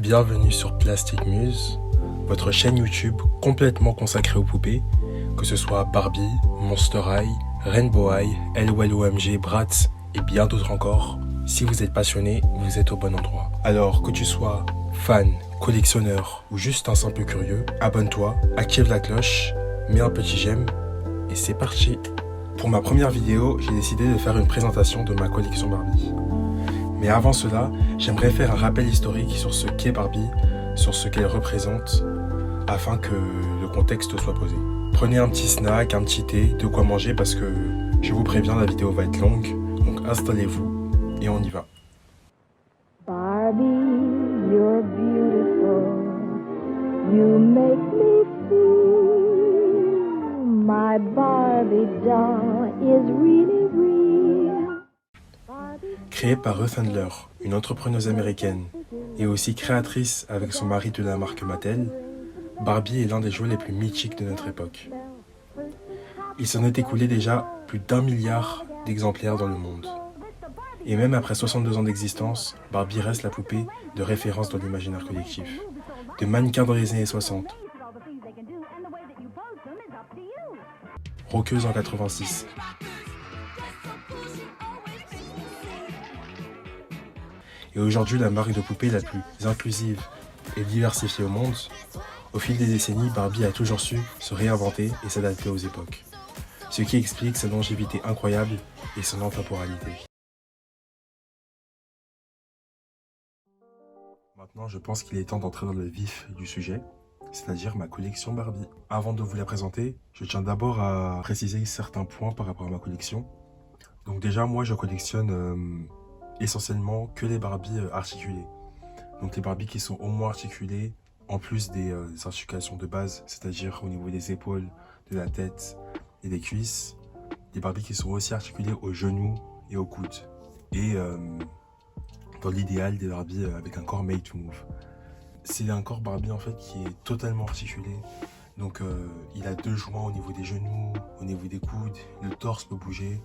Bienvenue sur Plastic Muse, votre chaîne YouTube complètement consacrée aux poupées, que ce soit Barbie, Monster High, Rainbow High, LOLOMG, Bratz et bien d'autres encore. Si vous êtes passionné, vous êtes au bon endroit. Alors que tu sois fan, collectionneur ou juste un simple curieux, abonne-toi, active la cloche, mets un petit j'aime et c'est parti. Pour ma première vidéo, j'ai décidé de faire une présentation de ma collection Barbie. Mais avant cela, j'aimerais faire un rappel historique sur ce qu'est Barbie, sur ce qu'elle représente, afin que le contexte soit posé. Prenez un petit snack, un petit thé, de quoi manger parce que je vous préviens, la vidéo va être longue, donc installez-vous et on y va. Barbie, you're beautiful. You make me feel my Barbie doll is really real. Créée par Ruth Handler, une entrepreneuse américaine, et aussi créatrice avec son mari de la marque Mattel, Barbie est l'un des jouets les plus mythiques de notre époque. Il s'en est écoulé déjà plus d'1 milliard d'exemplaires dans le monde. Et même après 62 ans d'existence, Barbie reste la poupée de référence dans l'imaginaire collectif. De mannequin dans les années 60, rockeuse en 86, et aujourd'hui la marque de poupée la plus inclusive et diversifiée au monde. Au fil des décennies, Barbie a toujours su se réinventer et s'adapter aux époques, ce qui explique sa longévité incroyable et son intemporalité. Maintenant, je pense qu'il est temps d'entrer dans le vif du sujet, c'est-à-dire ma collection Barbie. Avant de vous la présenter, je tiens d'abord à préciser certains points par rapport à ma collection. Donc déjà, moi, je collectionne essentiellement que les Barbies articulées. Donc les Barbies qui sont au moins articulées, en plus des articulations de base, c'est-à-dire au niveau des épaules, de la tête et des cuisses. Des Barbies qui sont aussi articulées aux genoux et aux coudes. Et dans l'idéal, des Barbies avec un corps made to move. C'est un corps Barbie en fait qui est totalement articulé. Donc il a 2 joints au niveau des genoux, au niveau des coudes, le torse peut bouger.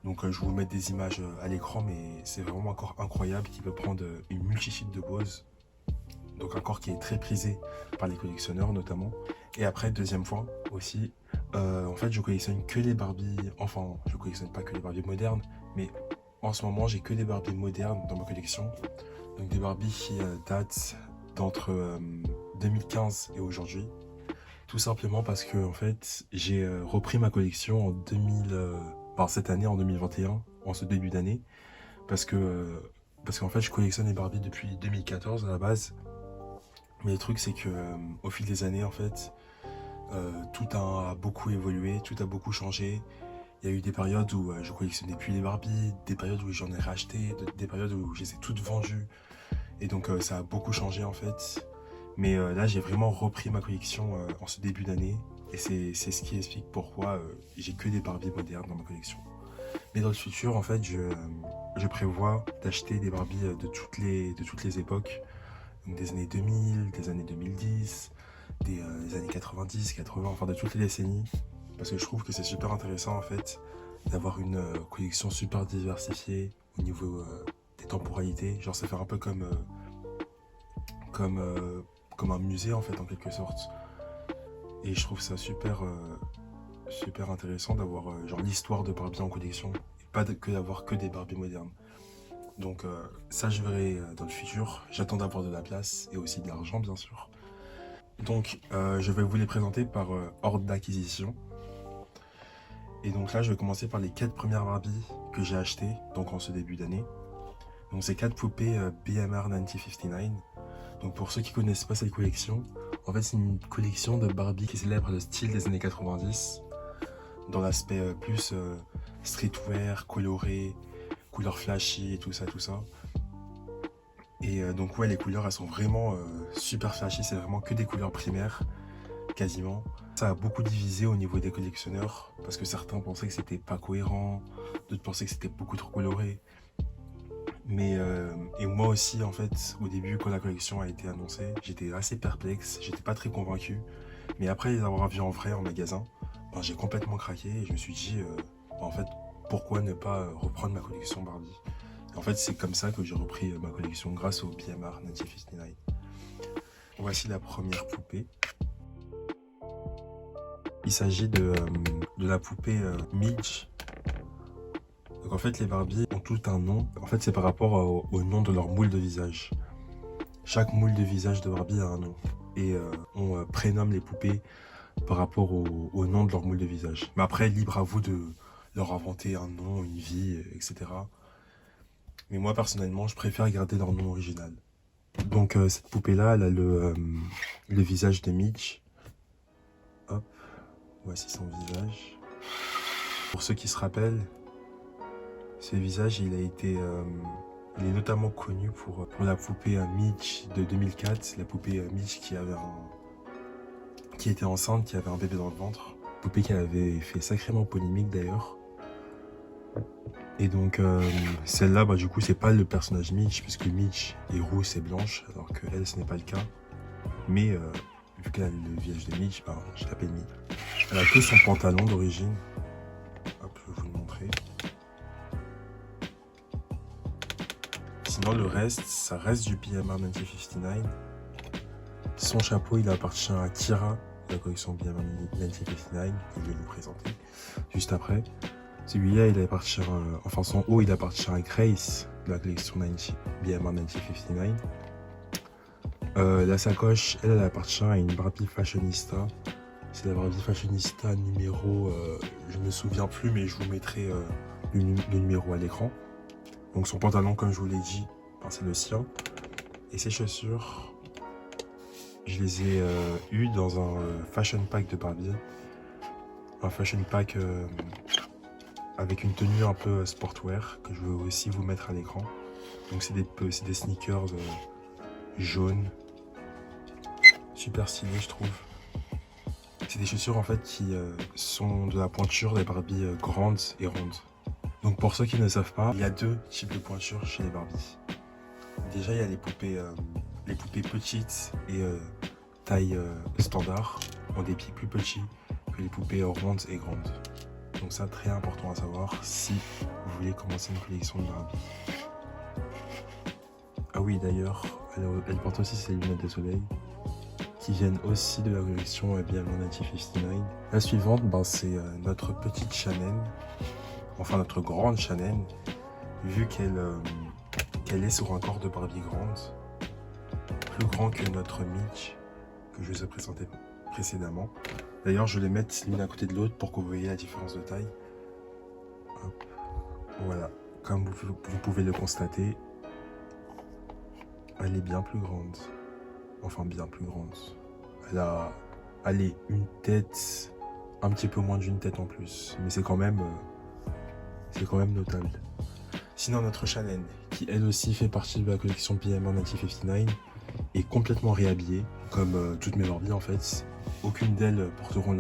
Donc je vais vous mettre des images à l'écran, mais c'est vraiment un corps incroyable qui peut prendre une multitude de poses. Donc un corps qui est très prisé par les collectionneurs notamment. Et après, deuxième point aussi, en fait je collectionne que les Barbies, enfin je collectionne pas que les Barbies modernes, mais en ce moment j'ai que des Barbies modernes dans ma collection. Donc des Barbies qui datent d'entre 2015 et aujourd'hui. Tout simplement parce que en fait j'ai repris ma collection en cette année, en 2021, en ce début d'année, parce qu'en fait je collectionne les Barbies depuis 2014 à la base. Mais le truc c'est que au fil des années en fait, tout a beaucoup évolué, tout a beaucoup changé. Il y a eu des périodes où je collectionnais plus les Barbies, des périodes où j'en ai racheté, des périodes où je les ai toutes vendues. Et donc ça a beaucoup changé en fait. Mais là j'ai vraiment repris ma collection en ce début d'année. Et c'est ce qui explique pourquoi j'ai que des Barbies modernes dans ma collection. Mais dans le futur en fait je prévois d'acheter des Barbies de toutes les époques. Donc des années 2000, des années 2010, des années 90, 80, enfin de toutes les décennies. Parce que je trouve que c'est super intéressant en fait d'avoir une collection super diversifiée au niveau des temporalités. Genre ça fait un peu comme un musée en fait en quelque sorte. Et je trouve ça super intéressant d'avoir genre l'histoire de Barbie en collection et pas que d'avoir que des Barbies modernes. Donc ça je verrai dans le futur. J'attends d'avoir de la place et aussi de l'argent bien sûr. Donc je vais vous les présenter par ordre d'acquisition. Et donc là je vais commencer par les 4 premières Barbies que j'ai achetées donc en ce début d'année. Donc c'est 4 poupées BMR 1959. Donc pour ceux qui connaissent pas cette collection, en fait c'est une collection de Barbie qui célèbre le style des années 90 dans l'aspect plus streetwear, coloré, couleurs flashy et tout ça. Et donc ouais, les couleurs elles sont vraiment super flashy, c'est vraiment que des couleurs primaires quasiment. Ça a beaucoup divisé au niveau des collectionneurs parce que certains pensaient que c'était pas cohérent, d'autres pensaient que c'était beaucoup trop coloré. Mais et moi aussi en fait au début quand la collection a été annoncée, j'étais assez perplexe, j'étais pas très convaincu. Mais après les avoir vus en vrai en magasin, ben, j'ai complètement craqué et je me suis dit en fait pourquoi ne pas reprendre ma collection Barbie. Et en fait c'est comme ça que j'ai repris ma collection grâce au BMR 1959. voici la première poupée. Il s'agit de la poupée Midge. Donc en fait, les Barbies ont tout un nom. En fait, c'est par rapport au nom de leur moule de visage. Chaque moule de visage de Barbie a un nom. Et on prénomme les poupées par rapport au nom de leur moule de visage. Mais après, libre à vous de leur inventer un nom, une vie, etc. Mais moi, personnellement, je préfère garder leur nom original. Donc cette poupée-là, elle a le visage de Midge. Hop, voici son visage. Pour ceux qui se rappellent, ce visage, il est notamment connu pour la poupée Midge de 2004, la poupée Midge qui était enceinte, qui avait un bébé dans le ventre. Poupée qui avait fait sacrément polémique d'ailleurs. Et donc celle-là, du coup, c'est pas le personnage Midge, puisque Midge est rousse et blanche, alors que elle, ce n'est pas le cas. Mais vu qu'elle a le visage de Midge, je l'appelle Midge. Elle a que son pantalon d'origine. Hop, je vais vous le montrer. Sinon, le reste, ça reste du BMR 1959. Son chapeau, il appartient à Kira, de la collection BMR 1959. Je vais vous présenter juste après. Celui-là, il appartient, son haut, il appartient à Grace, de la collection BMR 1959. La sacoche, elle appartient à une Barbie Fashionista. C'est la Barbie Fashionista numéro, je me souviens plus, mais je vous mettrai le numéro à l'écran. Donc son pantalon, comme je vous l'ai dit, c'est le sien. Et ses chaussures, je les ai eues dans un fashion pack de Barbie. Un fashion pack avec une tenue un peu sportwear que je vais aussi vous mettre à l'écran. Donc c'est des sneakers jaunes, super stylés je trouve. C'est des chaussures en fait qui sont de la pointure des Barbie grandes et rondes. Donc pour ceux qui ne savent pas, il y a deux types de pointures chez les Barbies. Déjà il y a les poupées petites et taille standard, ont des pieds plus petits que les poupées rondes et grandes. Donc ça, très important à savoir si vous voulez commencer une collection de Barbie. Ah oui, d'ailleurs, elle porte aussi ses lunettes de soleil qui viennent aussi de la collection BMR 1959. La suivante, c'est notre petite Shannon, enfin notre grande Shannon, vu qu'elle est sur un corps de Barbie grande, plus grand que notre Midge que je vous ai présenté précédemment. D'ailleurs, je vais les mettre l'une à côté de l'autre pour que vous voyez la différence de taille. Hop. Voilà, comme vous pouvez le constater, elle est bien plus grande. Enfin, bien plus grande. Elle est une tête, un petit peu moins d'une tête en plus. Mais c'est quand même notable. Sinon, notre Shannon, qui elle aussi fait partie de la collection BMR 1959, est complètement réhabillée, comme toutes mes Barbies en fait. Aucune d'elles porteront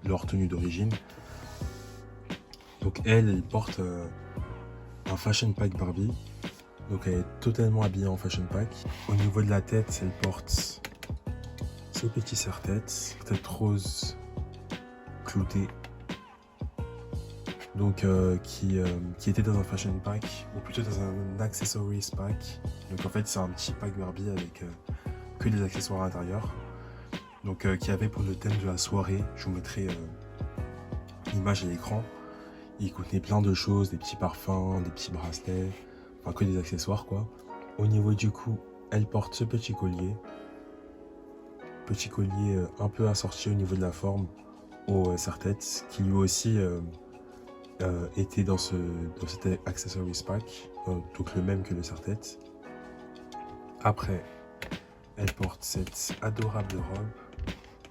leur tenue d'origine. Donc elle porte un fashion pack Barbie. Donc elle est totalement habillée en fashion pack. Au niveau de la tête, elle porte ce petit serre-tête, tête rose cloutée. Donc qui était dans un fashion pack, ou plutôt dans un accessories pack. Donc en fait c'est un petit pack Barbie avec que des accessoires à l'intérieur. Donc qui avait pour le thème de la soirée, je vous mettrai l'image à l'écran. Il contenait plein de choses, des petits parfums, des petits bracelets, enfin que des accessoires quoi. Au niveau du cou, elle porte ce petit collier un peu assorti au niveau de la forme au serre-tête, qui lui aussi était dans cet accessories pack, donc le même que le serre-tête. Après, elle porte cette adorable robe,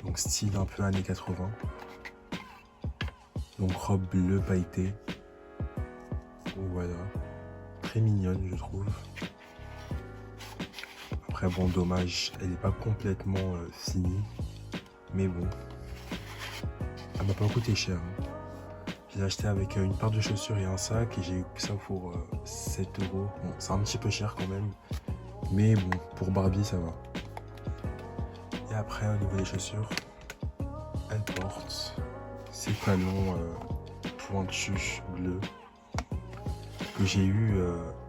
donc style un peu années 80. Donc robe bleue pailletée. Voilà. Très mignonne je trouve. Après bon, dommage, elle n'est pas complètement finie. Mais bon. Elle m'a pas coûté cher. Je l'ai acheté avec une paire de chaussures et un sac et j'ai eu ça pour 7 €. Bon, c'est un petit peu cher quand même. Mais bon, pour Barbie ça va. Et après au niveau des chaussures, elle porte ces talons pointus bleus que j'ai eu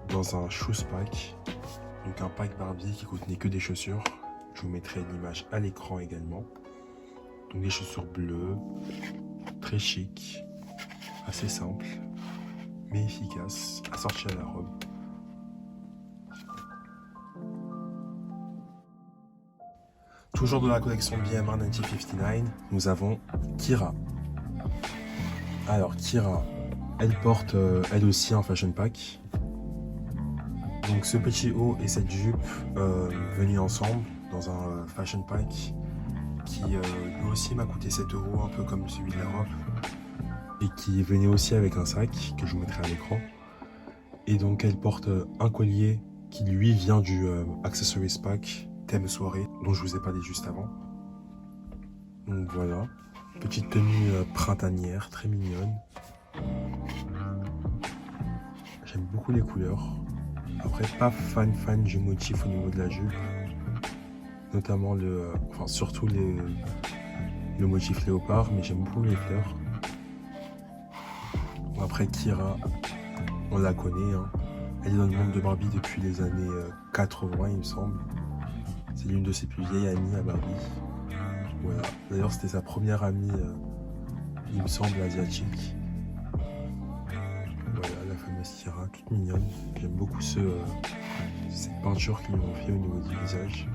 dans un shoes pack, donc un pack Barbie qui contenait que des chaussures. Je vous mettrai l'image à l'écran également. Donc des chaussures bleues, très chic, assez simple, mais efficace, assorties à la robe. Toujours de la collection BMR 1959, nous avons Kira. Alors Kira, elle porte elle aussi un fashion pack. Donc ce petit haut et cette jupe venus ensemble dans un fashion pack qui lui aussi m'a coûté 7 €, un peu comme celui de la robe. Et qui venait aussi avec un sac que je vous mettrai à l'écran. Et donc elle porte un collier qui lui vient du Accessories Pack thème soirée dont je vous ai parlé juste avant. Donc voilà, petite tenue printanière très mignonne. J'aime beaucoup les couleurs. Après pas fan du motif au niveau de la jupe, notamment surtout le motif léopard, mais j'aime beaucoup les fleurs. Bon, après Kira, on la connaît, hein. Elle est dans le monde de Barbie depuis les années 80 il me semble. C'est l'une de ses plus vieilles amies à Barbie. Voilà. D'ailleurs c'était sa première amie, il me semble, asiatique. Voilà la fameuse Kira, toute mignonne. J'aime beaucoup cette peinture qu'ils lui ont fait au niveau du visage.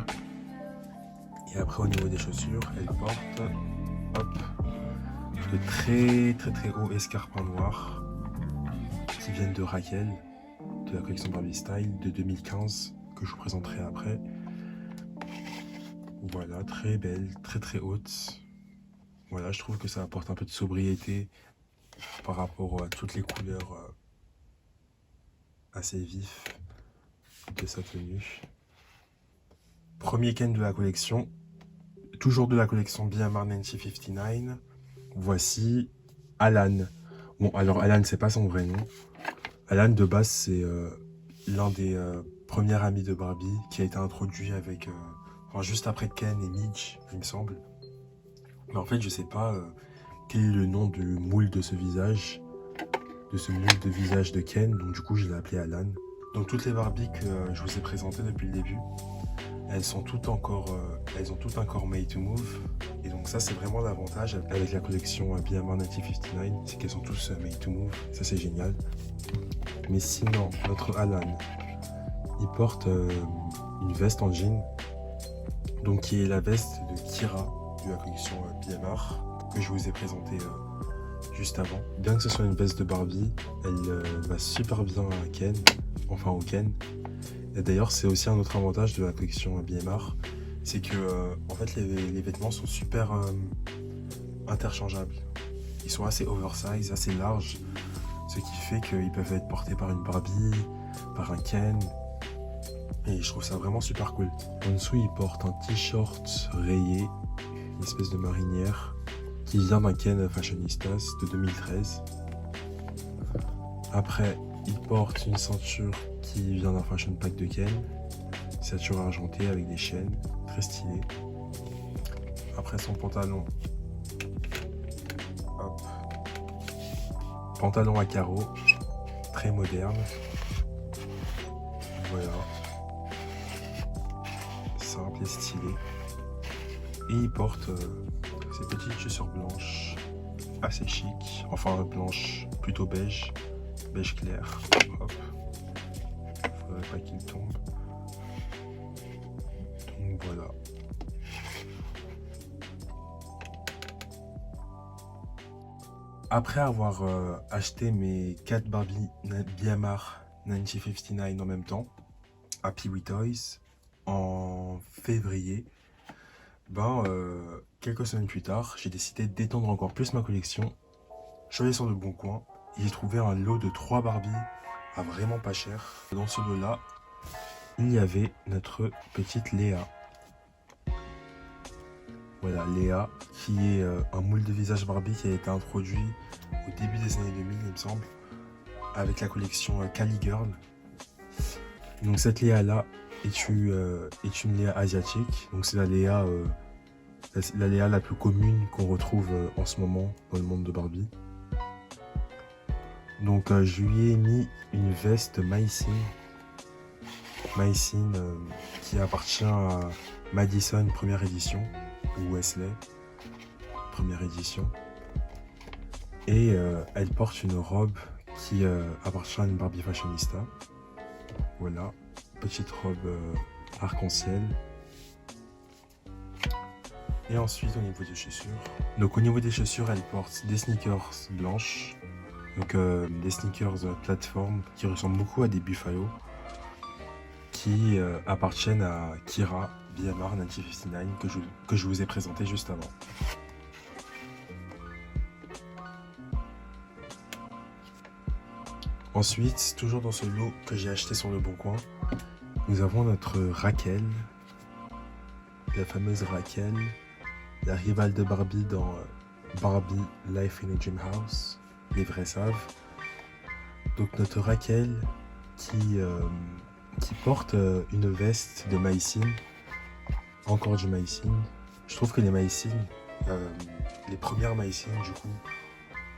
Et après au niveau des chaussures, elle porte de très hauts escarpins noirs qui viennent de Raquel, de la collection Barbie Style de 2015 que je vous présenterai après. Voilà, très belle, très haute. Voilà, je trouve que ça apporte un peu de sobriété par rapport à toutes les couleurs assez vives de sa tenue. Premier Ken de la collection, toujours de la collection BMR 1959. Voici Alan. Bon, alors Alan, c'est pas son vrai nom. Alan, de base, c'est l'un des premiers amis de Barbie qui a été introduit avec, juste après Ken et Midge, il me semble. Mais en fait, je sais pas quel est le nom du moule de ce visage, de ce moule de visage de Ken. Donc du coup, je l'ai appelé Alan. Donc toutes les Barbies que je vous ai présentées depuis le début, elles ont toutes encore made to move. Et donc ça, c'est vraiment l'avantage avec la collection BMR 1959, c'est qu'elles sont tous made to move. Ça, c'est génial. Mais sinon, notre Alan, il porte une veste en jean, donc qui est la veste de Kira de la collection BMR que je vous ai présentée juste avant. Bien que ce soit une veste de Barbie, elle va super bien à Ken, enfin au Ken. Et d'ailleurs, c'est aussi un autre avantage de la collection BMR, c'est que en fait les vêtements sont super interchangeables. Ils sont assez oversize, assez larges, ce qui fait qu'ils peuvent être portés par une Barbie, par un Ken. Et je trouve ça vraiment super cool. En dessous, il porte un t-shirt rayé, une espèce de marinière, qui vient d'un Ken Fashionistas de 2013. Après, il porte une ceinture qui vient d'un fashion pack de Ken, ceinture argentée avec des chaînes, très stylé. Après son pantalon, pantalon à carreaux, très moderne. Voilà, simple et stylé. Et il porte ces petites chaussures blanches, assez chic, enfin blanches, plutôt beige clair. Hop, faudrait pas qu'il tombe. Donc voilà. Après avoir acheté mes 4 Barbie BMR 1959 en même temps, à Piwi Toys, en février, quelques semaines plus tard, j'ai décidé d'étendre encore plus ma collection. Je suis allé sur le Bon Coin et j'ai trouvé un lot de 3 Barbie à vraiment pas cher. Dans ce lot-là, il y avait notre petite Léa. Voilà, Léa, qui est un moule de visage Barbie qui a été introduit au début des années 2000, il me semble, avec la collection Cali Girl. Donc cette Léa-là est une Léa asiatique. Donc c'est la Léa la plus commune qu'on retrouve en ce moment dans le monde de Barbie. Donc je lui ai mis une veste Maïsine Maïsine qui appartient à Madison première édition ou Wesley première édition. Et elle porte une robe qui appartient à une Barbie fashionista. Voilà, petite robe arc-en-ciel. Et ensuite au niveau des chaussures. Donc au niveau des chaussures, elle porte des sneakers blanches. Donc des sneakers plateforme qui ressemblent beaucoup à des Buffalo. Qui appartiennent à Kira BMR 1959 que je vous ai présenté juste avant. Ensuite, toujours dans ce lot que j'ai acheté sur le Bon Coin, nous avons notre Raquel, la fameuse Raquel, la rivale de Barbie dans Barbie Life in a Dream House, les vrais savent. Donc notre Raquel qui porte une veste de Maïsine, encore du Maïsine. Je trouve que les Maïsines, les premières Maïsines du coup,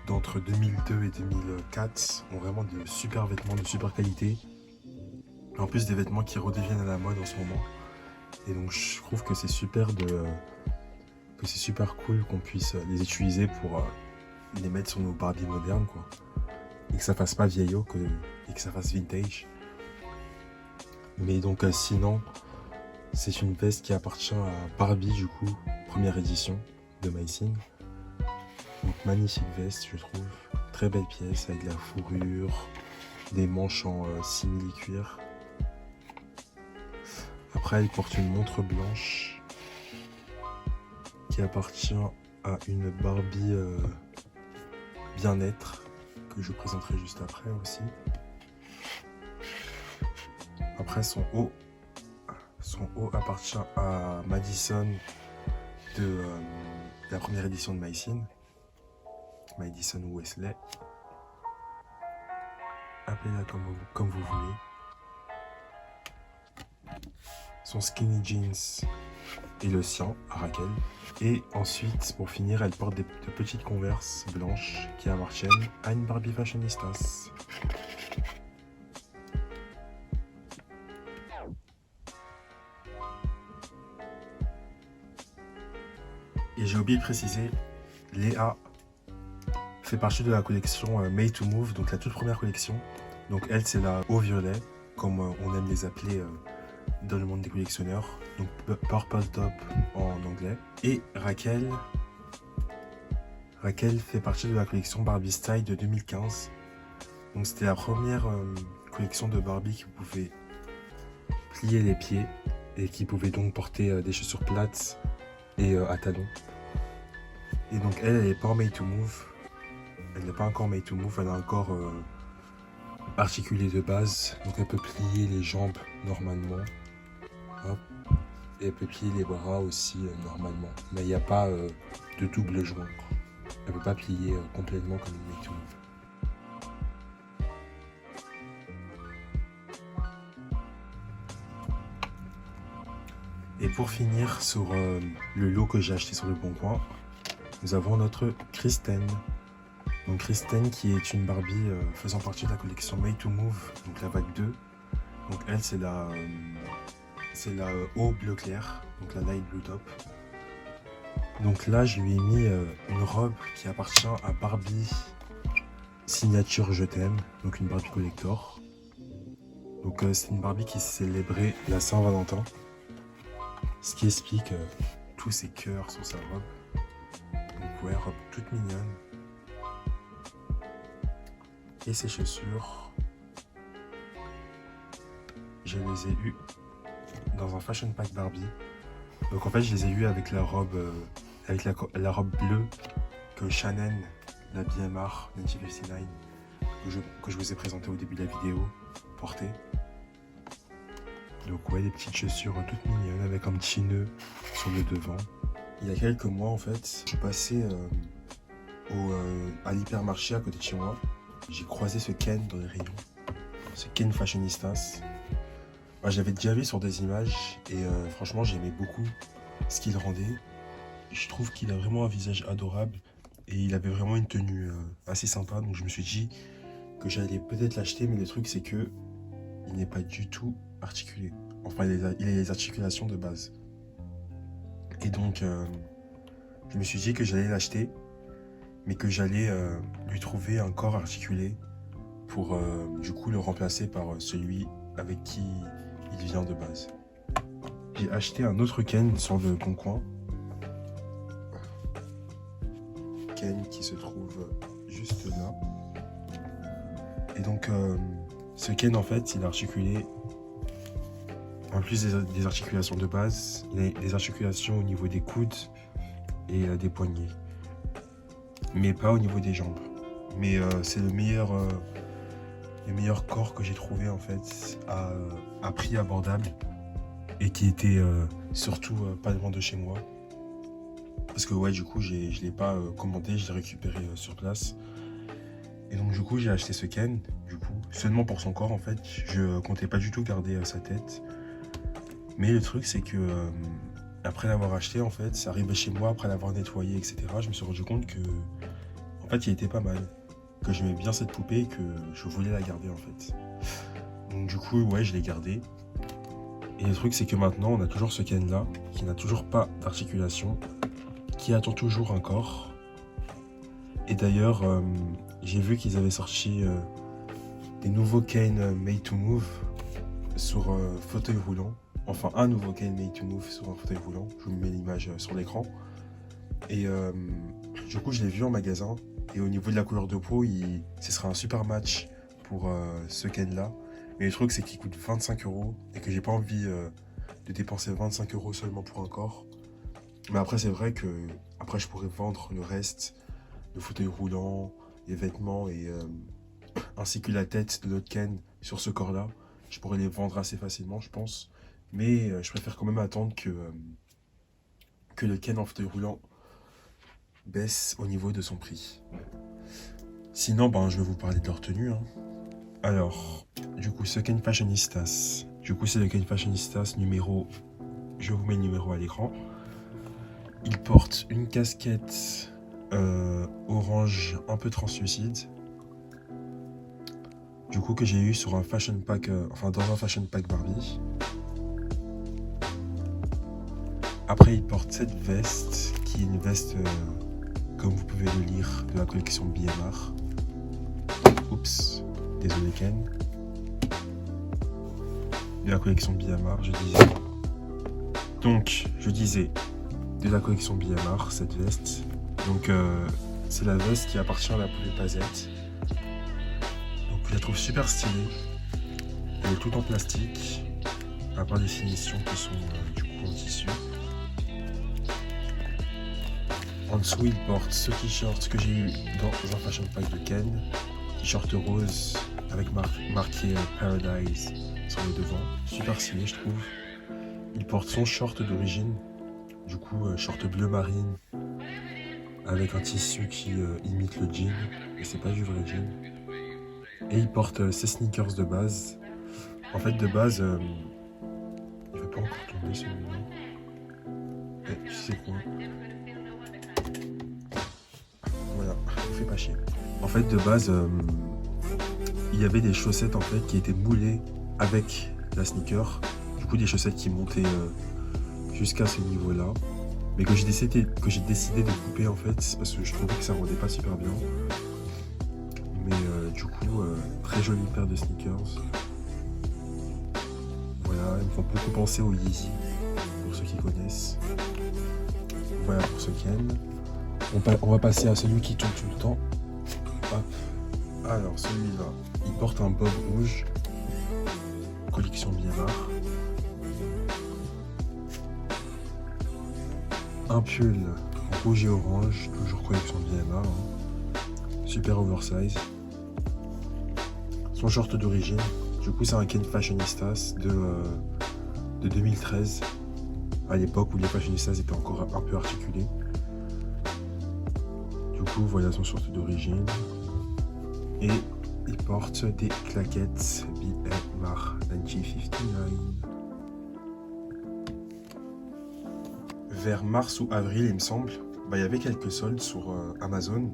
d'entre 2002 et 2004 ont vraiment de super vêtements de super qualité. En plus des vêtements qui redeviennent à la mode en ce moment. Et donc je trouve que c'est super cool qu'on puisse les utiliser pour les mettre sur nos Barbie modernes quoi. Et que ça fasse pas vieillot et que ça fasse vintage. Mais donc sinon, c'est une veste qui appartient à Barbie du coup, première édition de Maïsine. Donc magnifique veste je trouve, très belle pièce avec de la fourrure, des manches en simili-cuir. Après elle porte une montre blanche qui appartient à une Barbie bien-être que je présenterai juste après aussi. Après son haut appartient à Madison de la première édition de Maïsine. Madison ou Wesley. Appelez-la comme vous voulez. Son skinny jeans et le sien à Raquel. Et ensuite, pour finir, elle porte de petites Converse blanches qui appartiennent à une Barbie fashionistas. Et j'ai oublié de préciser, Léa fait partie de la collection Made to Move, donc la toute première collection. Donc elle, c'est la Eau Violet, comme on aime les appeler dans le monde des collectionneurs. Donc Purple Top en anglais. Et Raquel fait partie de la collection Barbie Style de 2015. Donc c'était la première collection de Barbie qui pouvait plier les pieds et qui pouvait donc porter des chaussures plates et à talons. Et donc elle n'est pas en Made to Move. Elle n'est pas encore Made to Move, elle est encore articulée de base. Donc elle peut plier les jambes normalement. Hop. Et elle peut plier les bras aussi normalement. Mais il n'y a pas de double joint. Elle ne peut pas plier complètement comme une Made to Move. Et pour finir sur le lot que j'ai acheté sur le Bon Coin, nous avons notre Kristen. Donc Kristen qui est une Barbie faisant partie de la collection Made to Move, donc la vague 2. Donc elle c'est la haut bleu clair, donc la light blue top. Donc là je lui ai mis une robe qui appartient à Barbie Signature Je t'aime, donc une Barbie collector. Donc c'est une Barbie qui célébrait la Saint-Valentin, ce qui explique tous ces cœurs sur sa robe. Donc ouais, robe toute mignonne. Et ses chaussures, je les ai eues dans un fashion pack Barbie. Donc en fait je les ai eues avec la robe la robe bleue que Shannon, la BMR 1959 que je vous ai présenté au début de la vidéo, portait. Donc ouais, des petites chaussures toutes mignonnes avec un petit nœud sur le devant. Il y a quelques mois en fait, je suis passé à l'hypermarché à côté de chez moi. J'ai croisé ce Ken dans les rayons, ce Ken fashionistas. Moi, je l'avais déjà vu sur des images et franchement j'aimais beaucoup ce qu'il rendait. Je trouve qu'il a vraiment un visage adorable et il avait vraiment une tenue assez sympa, donc je me suis dit que j'allais peut-être l'acheter, mais le truc c'est que il n'est pas du tout articulé. Enfin, il a les articulations de base. Et donc, je me suis dit que j'allais l'acheter, mais que j'allais lui trouver un corps articulé pour du coup le remplacer par celui avec qui il vient de base. J'ai acheté un autre Ken sur le Bon Coin. Ken qui se trouve juste là. Et donc, ce Ken, en fait, il est articulé, en plus des articulations de base, il a des articulations au niveau des coudes et des poignets. Mais pas au niveau des jambes. Mais c'est le meilleur corps que j'ai trouvé, en fait, à prix abordable. Et qui était surtout pas loin de chez moi. Parce que ouais, du coup, je l'ai pas commandé, je l'ai récupéré sur place. Et donc du coup, j'ai acheté ce Ken, du coup, seulement pour son corps en fait. Je comptais pas du tout garder sa tête. Mais le truc, c'est que après l'avoir acheté, en fait, c'est arrivé chez moi, après l'avoir nettoyé, etc. Je me suis rendu compte que, en fait, il était pas mal. Que j'aimais bien cette poupée et que je voulais la garder en fait. Donc du coup, ouais, je l'ai gardé. Et le truc, c'est que maintenant, on a toujours ce Ken là, qui n'a toujours pas d'articulation, qui attend toujours un corps. Et d'ailleurs, j'ai vu qu'ils avaient sorti des nouveaux Ken Made to Move sur fauteuil roulant. Enfin, un nouveau Ken Made to Move sur un fauteuil roulant. Je vous mets l'image sur l'écran. Et du coup, je l'ai vu en magasin. Et au niveau de la couleur de peau, ce sera un super match pour ce Ken là. Mais le truc, c'est qu'il coûte 25 € et que j'ai pas envie de dépenser 25 € seulement pour un corps. Mais après, c'est vrai que après, je pourrais vendre le reste, le fauteuil roulant, les vêtements et ainsi que la tête de l'autre Ken sur ce corps-là. Je pourrais les vendre assez facilement, je pense. Mais je préfère quand même attendre que le Ken en fauteuil roulant baisse au niveau de son prix. Sinon, ben, je vais vous parler de leur tenue. Alors, du coup, ce Ken Fashionistas. Du coup, c'est le Ken Fashionistas numéro... Je vous mets le numéro à l'écran. Il porte une casquette orange un peu translucide. Du coup, que j'ai eu sur un fashion pack... dans un fashion pack Barbie. Après, il porte cette veste, qui est une veste, comme vous pouvez le lire, de la collection BMR. Oups, désolé Ken. De la collection BMR, je disais. Donc, je disais, de la collection BMR, cette veste. Donc, c'est la veste qui appartient à la poupée Pazette. Donc, je la trouve super stylée. Elle est toute en plastique, à part les finitions qui sont du coup en tissu. En dessous, il porte ce t-shirt que j'ai eu dans un fashion pack de Ken. T-shirt rose avec marqué Paradise sur le devant. Super stylé, je trouve. Il porte son short d'origine. Du coup, short bleu marine. Avec un tissu qui imite le jean. Mais c'est pas du vrai jean. Et il porte ses sneakers de base. En fait, de base, il veut pas encore tomber celui-là. Tu sais quoi? Voilà, ne fais pas chier. En fait, de base, il y avait des chaussettes en fait qui étaient moulées avec la sneaker. Du coup, des chaussettes qui montaient jusqu'à ce niveau-là. Mais que j'ai décidé de couper en fait, parce que je trouvais que ça rendait pas super bien. Mais du coup, très jolie paire de sneakers. Voilà, ils me font beaucoup penser aux Yeezy, pour ceux qui connaissent. Voilà pour ce Ken. On va passer à celui qui tourne tout le temps. Hop. Alors celui-là, il porte un bob rouge. Collection BMR. Un pull rouge et orange, toujours collection BMR. Super oversize. Son short d'origine. Du coup, c'est un Ken Fashionistas de 2013. À l'époque où les Fashionistas étaient encore un peu articulés. Du coup, voilà son short d'origine. Et il porte des claquettes BMR 1959. Vers mars ou avril, il me semble, il y avait quelques soldes sur Amazon.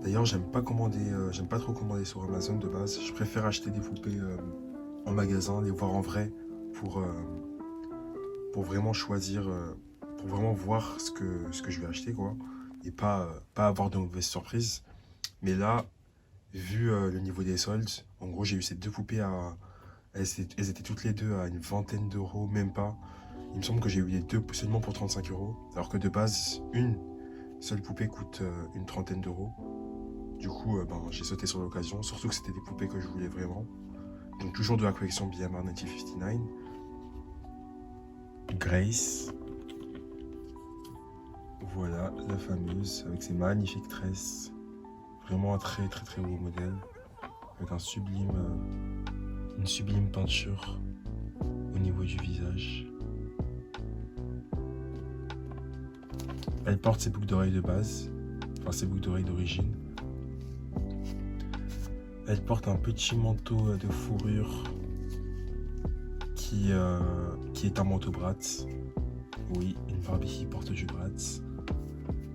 D'ailleurs, j'aime pas trop commander sur Amazon de base. Je préfère acheter des poupées en magasin, les voir en vrai pour, pour vraiment choisir, pour vraiment voir ce que je vais acheter, quoi. Et pas avoir de mauvaises surprises. Mais là, vu le niveau des soldes, en gros, j'ai eu ces deux poupées à. Elles étaient toutes les deux à une vingtaine d'euros, même pas. Il me semble que j'ai eu les deux seulement pour 35 euros. Alors que de base, une seule poupée coûte une trentaine d'euros. Du coup, ben, j'ai sauté sur l'occasion. Surtout que c'était des poupées que je voulais vraiment. Donc, toujours de la collection BMR 1959. Grace. Voilà, la fameuse, avec ses magnifiques tresses. Vraiment un très très très beau modèle. Avec une sublime peinture au niveau du visage. Elle porte ses boucles d'oreilles de base, enfin ses boucles d'oreilles d'origine. Elle porte un petit manteau de fourrure qui est un manteau Bratz. Oui, une Barbie qui porte du Bratz.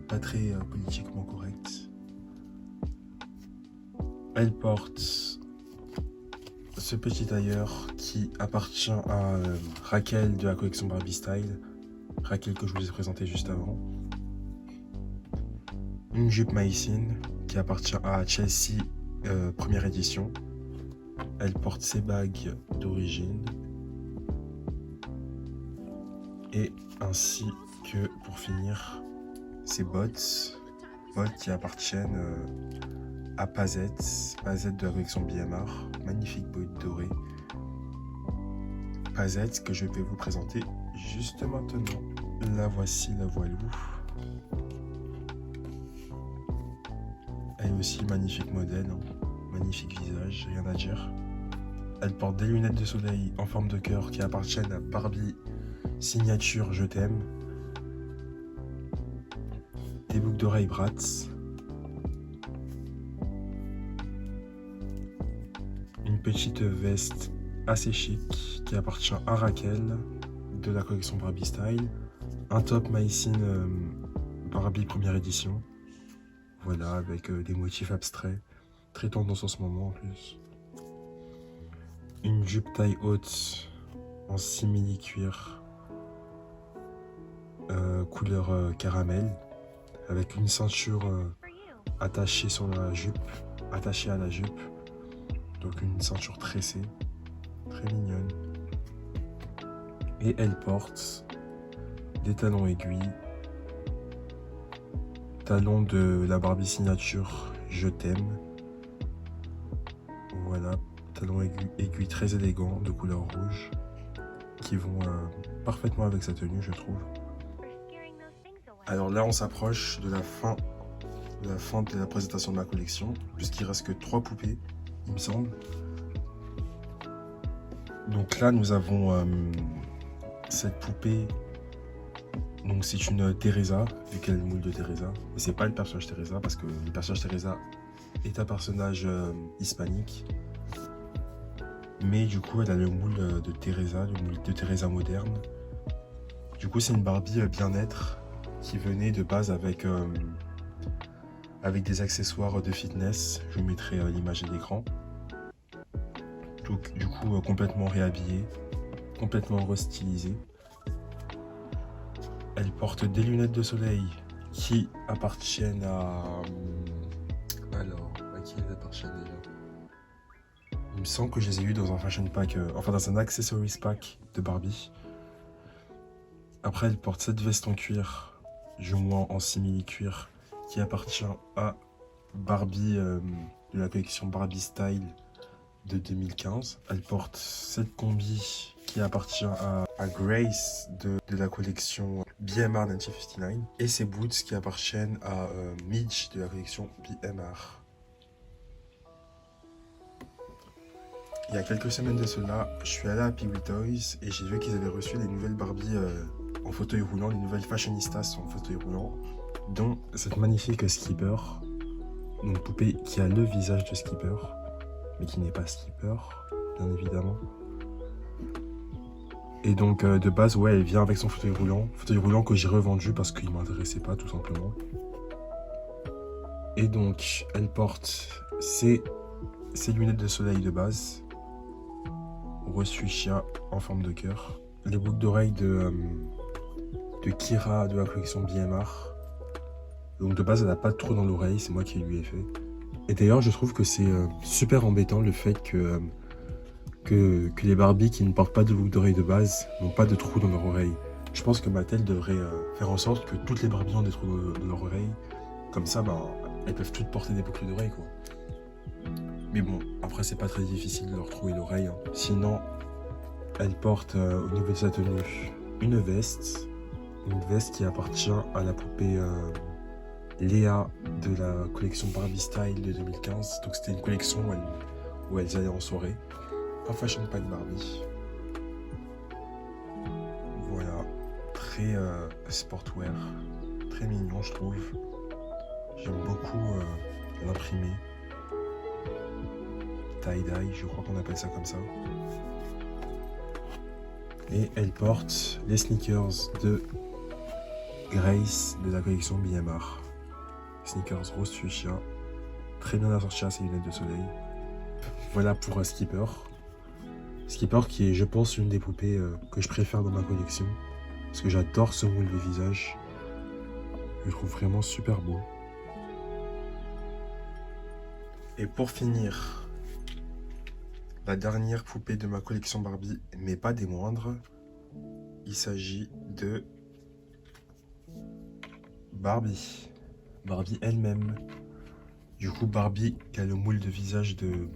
Pas très politiquement correct. Elle porte ce petit tailleur qui appartient à Raquel de la collection Barbie Style. Raquel que je vous ai présenté juste avant. Une jupe Maïsine qui appartient à Chelsea première édition. Elle porte ses bagues d'origine. Et ainsi que pour finir ses bottes qui appartiennent à Pazette de la collection BMR. Magnifique bottes dorées. Pazette que je vais vous présenter juste maintenant. La voici, la voilou. Elle aussi magnifique modèle, hein. Magnifique visage, rien à dire. Elle porte des lunettes de soleil en forme de cœur qui appartiennent à Barbie Signature Je t'aime. Des boucles d'oreilles Bratz. Une petite veste assez chic qui appartient à Raquel de la collection Barbie Style. Un top Maïsine Barbie première édition. Voilà, avec des motifs abstraits. Très tendance en ce moment en plus. Une jupe taille haute en simili-cuir. Couleur caramel. Avec une ceinture attachée sur la jupe. Attachée à la jupe. Donc une ceinture tressée. Très mignonne. Et elle porte des talons aiguilles. Talons de la Barbie Signature Je t'aime. Voilà, talons aiguilles très élégants de couleur rouge qui vont parfaitement avec sa tenue, je trouve. Alors là, on s'approche de la fin de la présentation de ma collection, puisqu'il reste que 3 poupées, il me semble. Donc là, nous avons cette poupée. Donc c'est une Teresa, vu qu'elle est le moule de Teresa. Mais c'est pas le personnage Teresa, parce que le personnage Teresa est un personnage hispanique. Mais du coup, elle a le moule de Teresa, le moule de Teresa moderne. Du coup, c'est une Barbie bien-être qui venait de base avec des accessoires de fitness. Je vous mettrai l'image à l'écran. Donc, du coup, complètement réhabillée, complètement restylisée. Elle porte des lunettes de soleil qui appartiennent à... Alors, à qui elles appartiennent déjà? Il me semble que je les ai eues dans un fashion pack, enfin dans un accessories pack de Barbie. Après, elle porte cette veste en cuir, du moins en simili-cuir, qui appartient à Barbie de la collection Barbie Style de 2015. Elle porte cette combi qui appartient à Grace de la collection BMR 1959 et ses boots qui appartiennent à Midge de la collection BMR. Il y a quelques semaines de cela, je suis allé à Piggly Toys et j'ai vu qu'ils avaient reçu les nouvelles Barbie en fauteuil roulant, les nouvelles fashionistas en fauteuil roulant, dont cette magnifique Skipper, une poupée qui a le visage de Skipper, mais qui n'est pas Skipper, bien évidemment. Et donc de base, ouais, elle vient avec son fauteuil roulant que j'ai revendu parce qu'il ne m'intéressait pas tout simplement. Et donc, elle porte ses lunettes de soleil de base, rose fuchsia en forme de cœur. Les boucles d'oreilles de Kira de la collection BMR. Donc de base, elle n'a pas de trou dans l'oreille, c'est moi qui lui ai fait. Et d'ailleurs, je trouve que c'est super embêtant le fait que les Barbies qui ne portent pas de boucle d'oreille de base n'ont pas de trou dans leur oreille. Je pense que Mattel devrait faire en sorte que toutes les Barbies ont des trous dans leur oreille. Comme ça, elles peuvent toutes porter des boucles d'oreille, quoi. Mais bon, après, c'est pas très difficile de leur trouver l'oreille. Hein. Sinon, elle porte au niveau de sa tenue une veste qui appartient à la poupée Léa de la collection Barbie Style de 2015. Donc c'était une collection où elles allaient en soirée. Un fashion pack Barbie. Voilà, très sportwear, très mignon je trouve. J'aime beaucoup l'imprimé. Tie-dye, je crois qu'on appelle ça comme ça. Et elle porte les sneakers de Grace de la collection BMR. Sneakers rose fuchsia, très bien assorti à ses lunettes de soleil. Voilà pour Skipper. Skipper qui est, je pense, l'une des poupées que je préfère dans ma collection. Parce que j'adore ce moule de visage. Je le trouve vraiment super beau. Et pour finir, la dernière poupée de ma collection Barbie, mais pas des moindres, il s'agit de Barbie. Barbie elle-même. Du coup, Barbie qui a le moule de visage de...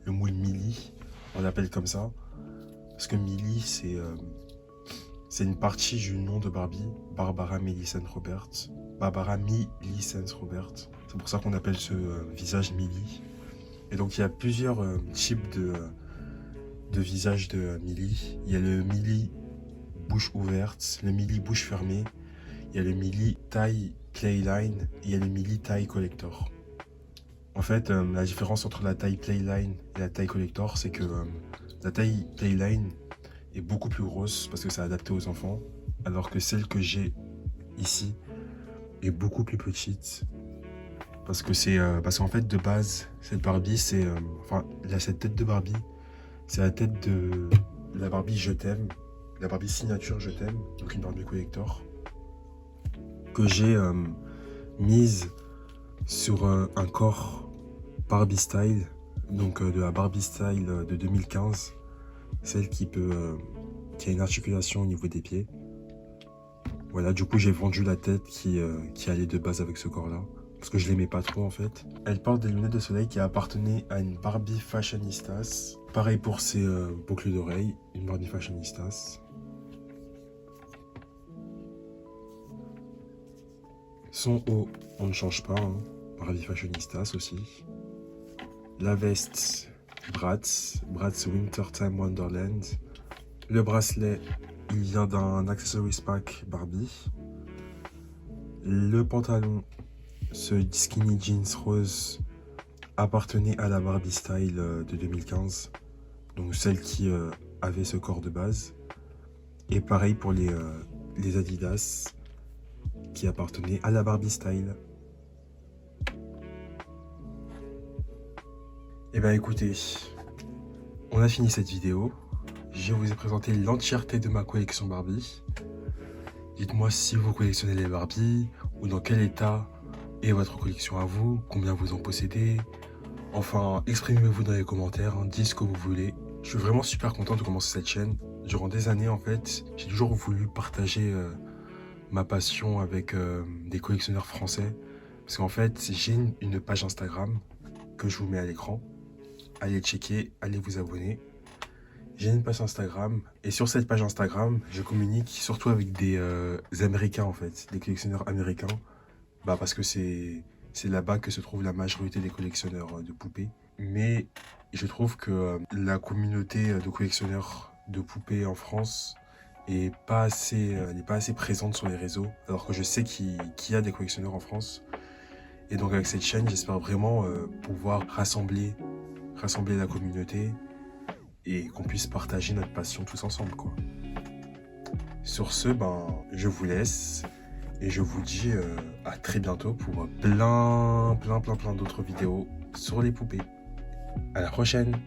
le moule Millie, on l'appelle comme ça. Parce que Millie, c'est une partie du nom de Barbie, Barbara Millicent Robert. Barbara Millicent Robert. C'est pour ça qu'on appelle ce visage Millie. Et donc, il y a plusieurs types de visages de Millie. Il y a le Millie bouche ouverte, le Millie bouche fermée. Il y a le Millie taille Playline et il y a le Millie taille Collector. En fait, la différence entre la taille Playline et la taille Collector, c'est que la taille Playline est beaucoup plus grosse parce que c'est adapté aux enfants, alors que celle que j'ai ici est beaucoup plus petite. Parce qu'en fait, de base, cette Barbie, cette tête de Barbie, c'est la tête de la Barbie Je t'aime, la Barbie signature Je t'aime, donc une Barbie Collector, que j'ai mise sur un corps Barbie Style, donc de la Barbie Style de 2015, celle qui a une articulation au niveau des pieds. Voilà, du coup j'ai vendu la tête qui allait de base avec ce corps-là, parce que je l'aimais pas trop en fait. Elle porte des lunettes de soleil qui appartenaient à une Barbie Fashionistas. Pareil pour ses boucles d'oreilles, une Barbie Fashionistas. Son haut, on ne change pas, hein. Barbie Fashionistas aussi. La veste, Bratz Wintertime Wonderland. Le bracelet, il vient d'un Accessories Pack Barbie. Le pantalon, ce skinny jeans rose, appartenait à la Barbie Style de 2015. Donc celle qui avait ce corps de base. Et pareil pour les Adidas, qui appartenaient à la Barbie Style. Et ben écoutez, on a fini cette vidéo. Je vous ai présenté l'entièreté de ma collection Barbie. Dites-moi si vous collectionnez les Barbie, ou dans quel état est votre collection à vous, combien vous en possédez. Enfin, exprimez-vous dans les commentaires, hein, dites ce que vous voulez. Je suis vraiment super content de commencer cette chaîne. Durant des années, en fait, j'ai toujours voulu partager ma passion avec des collectionneurs français. Parce qu'en fait, j'ai une page Instagram que je vous mets à l'écran. Allez checker, allez vous abonner. J'ai une page Instagram et sur cette page Instagram, je communique surtout avec des Américains en fait, des collectionneurs américains. Parce que c'est là-bas que se trouve la majorité des collectionneurs de poupées. Mais je trouve que la communauté de collectionneurs de poupées en France n'est pas assez présente sur les réseaux, alors que je sais qu'il y a des collectionneurs en France. Et donc avec cette chaîne, j'espère vraiment pouvoir rassembler la communauté et qu'on puisse partager notre passion tous ensemble, quoi. Sur ce, je vous laisse et je vous dis à très bientôt pour plein d'autres vidéos sur les poupées. À la prochaine!